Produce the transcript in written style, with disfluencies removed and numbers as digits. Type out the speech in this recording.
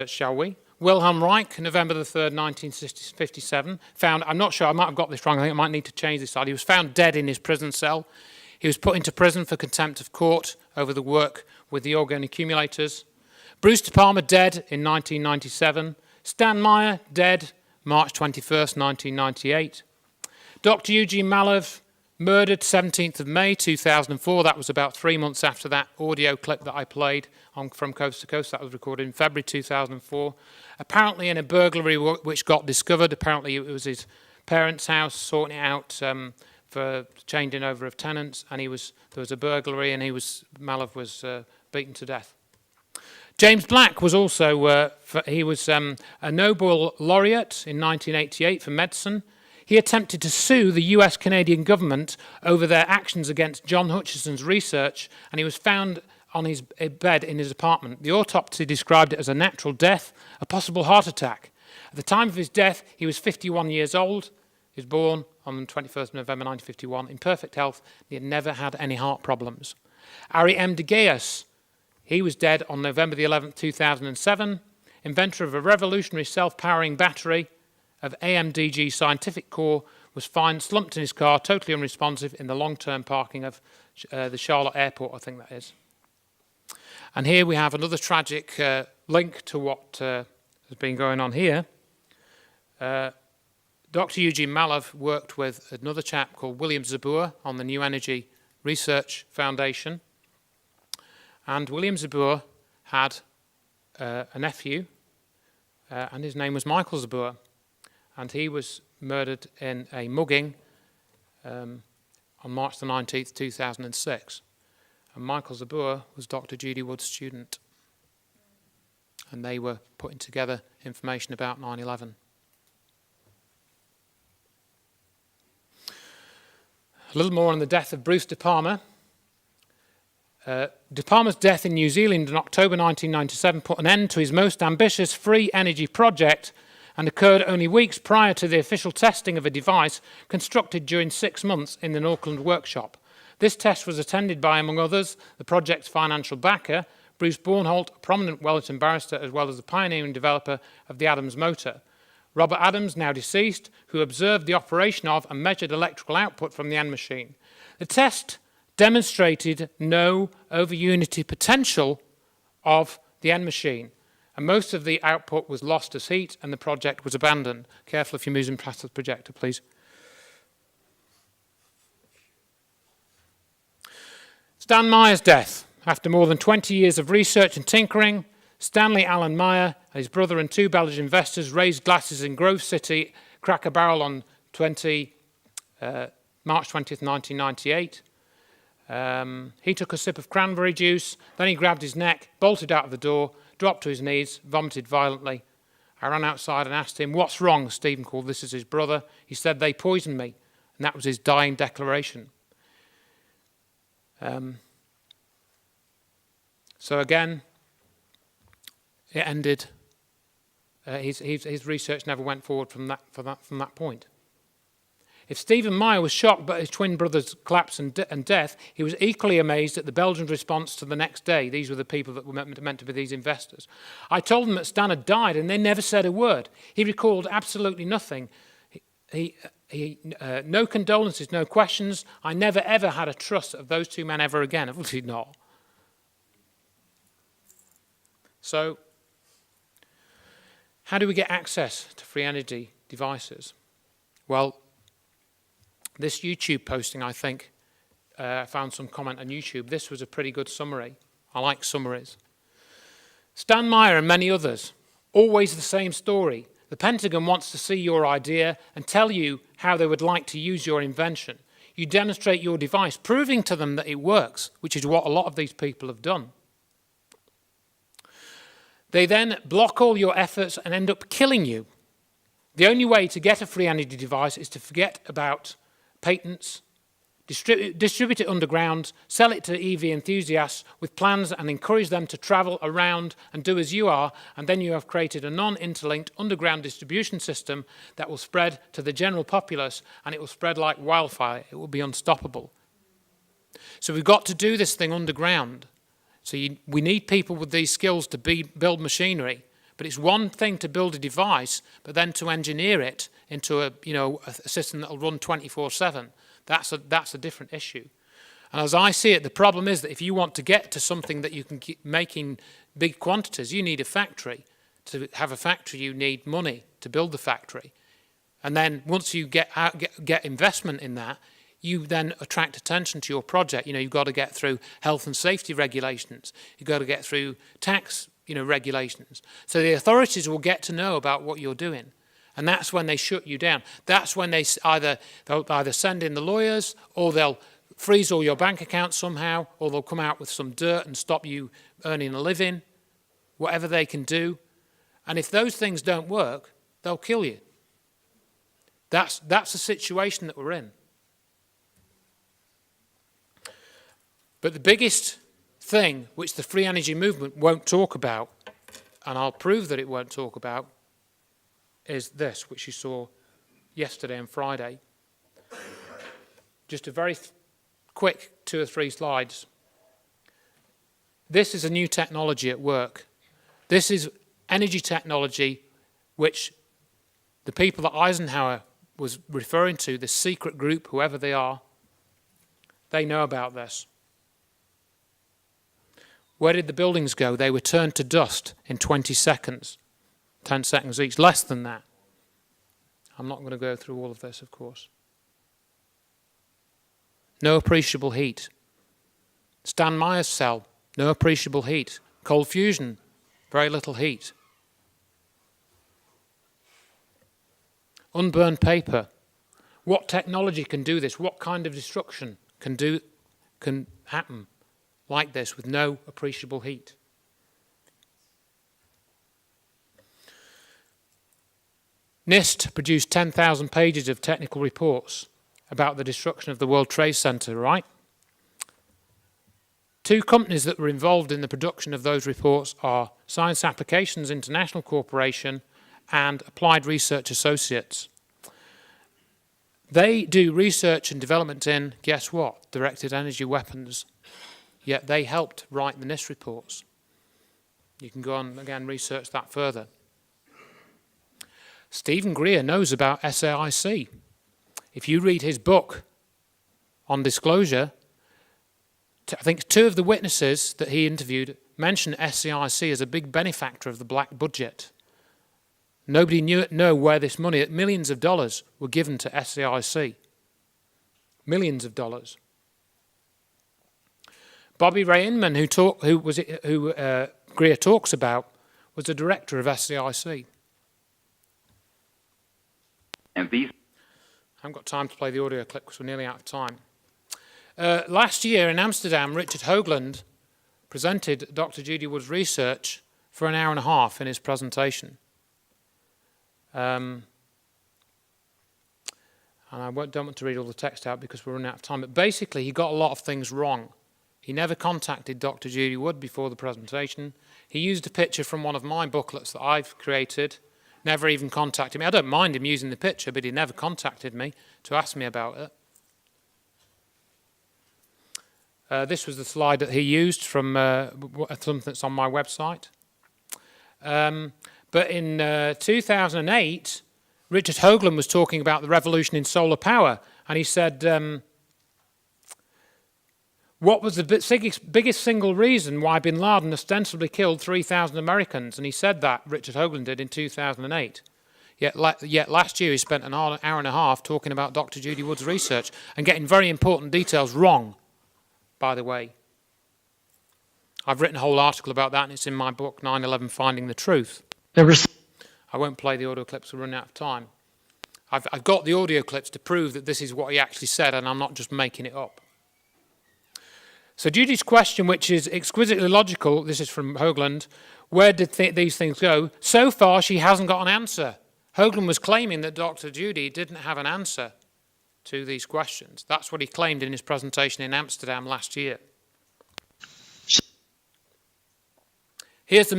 Shall we? Wilhelm Reich, November the 3rd, 1957, found, I'm not sure, I might have got this wrong, I think I might need to change this slide. He was found dead in his prison cell. He was put into prison for contempt of court over the work with the organ accumulators. Bruce De Palma, dead in 1997. Stan Meyer, dead March 21st, 1998. Dr. Eugene Mallove, murdered 17th of May 2004. That was about 3 months after that audio clip that I played on From Coast to Coast. That was recorded in February 2004. Apparently in a burglary which got discovered. Apparently it was his parents' house, sorting it out for changing over of tenants, and there was a burglary, and Mallove was beaten to death. James Black was also a Nobel laureate in 1988 for medicine. He attempted to sue the US-Canadian government over their actions against John Hutchison's research, and he was found on his bed in his apartment. The autopsy described it as a natural death, a possible heart attack. At the time of his death, he was 51 years old. He was born on the 21st of November 1951 in perfect health. He had never had any heart problems. Ari M. de Geus, he was dead on November the 11th, 2007, inventor of a revolutionary self-powering battery of AMDG Scientific Core, was found slumped in his car, totally unresponsive, in the long-term parking of the Charlotte Airport, I think that is. And here we have another tragic link to what has been going on here. Dr. Eugene Mallove worked with another chap called William Zabur on the New Energy Research Foundation. And William Zabur had a nephew, and his name was Michael Zabur. And he was murdered in a mugging on March the 19th, 2006. And Michael Zabur was Dr. Judy Wood's student. And they were putting together information about 9/11. A little more on the death of Bruce De Palma. De Palma's death in New Zealand in October 1997 put an end to his most ambitious free energy project, and occurred only weeks prior to the official testing of a device constructed during 6 months in an Auckland workshop. This test was attended by, among others, the project's financial backer, Bruce Bornholt, a prominent Wellington barrister, as well as the pioneering developer of the Adams motor. Robert Adams, now deceased, who observed the operation of and measured electrical output from the end machine. The test demonstrated no over-unity potential of the end machine, and most of the output was lost as heat, and the project was abandoned. Careful if you're moving past the projector, please. Stan Meyer's death. After more than 20 years of research and tinkering, Stanley Allen Meyer and his brother and 2 Belgian investors raised glasses in Grove City, Cracker Barrel on March 20th, 1998. He took a sip of cranberry juice, then he grabbed his neck, bolted out of the door, dropped to his knees, vomited violently. I ran outside and asked him, "What's wrong?" Stephen called, this is his brother. He said, "They poisoned me." And that was his dying declaration. So again, it ended. His research never went forward from that point. If Stephen Meyer was shocked by his twin brother's collapse and death, he was equally amazed at the Belgian response to the next day. These were the people that were meant to be these investors. I told them that Stan had died, and they never said a word. He recalled absolutely nothing. No condolences, no questions. I never, ever had a trust of those 2 men ever again. Obviously not. So, how do we get access to free energy devices? Well, this YouTube posting, I think, I found some comment on YouTube. This was a pretty good summary. I like summaries. Stan Meyer and many others, always the same story. The Pentagon wants to see your idea and tell you how they would like to use your invention. You demonstrate your device, proving to them that it works, which is what a lot of these people have done. They then block all your efforts and end up killing you. The only way to get a free energy device is to forget about patents, distribute it underground, sell it to EV enthusiasts with plans, and encourage them to travel around and do as you are, and then you have created a non-interlinked underground distribution system that will spread to the general populace, and it will spread like wildfire. It will be unstoppable. So we've got to do this thing underground. So we need people with these skills to build machinery, But it's one thing to build a device, but then to engineer it into a system that will run 24/7. That's a different issue. And as I see it, the problem is that if you want to get to something that you can keep making big quantities, you need a factory. To have a factory, you need money to build the factory. And then once you get investment in that, you then attract attention to your project. You've got to get through health and safety regulations. You've got to get through tax regulations. So the authorities will get to know about what you're doing. And that's when they shut you down. That's when they'll either send in the lawyers, or they'll freeze all your bank accounts somehow, or they'll come out with some dirt and stop you earning a living, whatever they can do. And if those things don't work, they'll kill you. That's the situation that we're in. But the biggest thing which the free energy movement won't talk about, and I'll prove that it won't talk about, is this, which you saw yesterday and Friday. Just a very quick 2 or 3 slides. This is a new technology at work. This is energy technology which the people that Eisenhower was referring to, this secret group, whoever they are, they know about this. Where did the buildings go? They were turned to dust in 20 seconds, 10 seconds each, less than that. I'm not going to go through all of this, of course. No appreciable heat. Stan Meyer's cell, no appreciable heat. Cold fusion, very little heat. Unburned paper. What technology can do this? What kind of destruction can happen like this with no appreciable heat? NIST produced 10,000 pages of technical reports about the destruction of the World Trade Center, right? 2 companies that were involved in the production of those reports are Science Applications International Corporation and Applied Research Associates. They do research and development in, guess what, directed energy weapons, yet they helped write the NIST reports. You can go on, again, research that further. Stephen Greer knows about SAIC. If you read his book on disclosure, I think 2 of the witnesses that he interviewed mentioned SAIC as a big benefactor of the black budget. Nobody knew where this money, millions of dollars, were given to SAIC. Millions of dollars. Bobby Ray Inman, who Greer talks about, was the director of SAIC. And these... I haven't got time to play the audio clip because we're nearly out of time. Last year in Amsterdam, Richard Hoagland presented Dr. Judy Wood's research for an hour and a half in his presentation. And I don't want to read all the text out because we're running out of time, but basically he got a lot of things wrong. He never contacted Dr. Judy Wood before the presentation. He used a picture from one of my booklets that I've created, never even contacted me. I don't mind him using the picture, but he never contacted me to ask me about it. This was the slide that he used from something that's on my website. But in 2008, Richard Hoagland was talking about the revolution in solar power, and he said, what was the biggest single reason why bin Laden ostensibly killed 3,000 Americans? And he said that, Richard Hoagland did, in 2008. Yet last year he spent an hour and a half talking about Dr. Judy Wood's research and getting very important details wrong, by the way. I've written a whole article about that, and it's in my book, 9/11 Finding the Truth. I won't play the audio clips, we're running out of time. I've got the audio clips to prove that this is what he actually said, and I'm not just making it up. So Judy's question, which is exquisitely logical, this is from Hoagland, where did these things go? So far, she hasn't got an answer. Hoagland was claiming that Dr. Judy didn't have an answer to these questions. That's what he claimed in his presentation in Amsterdam last year. Here's the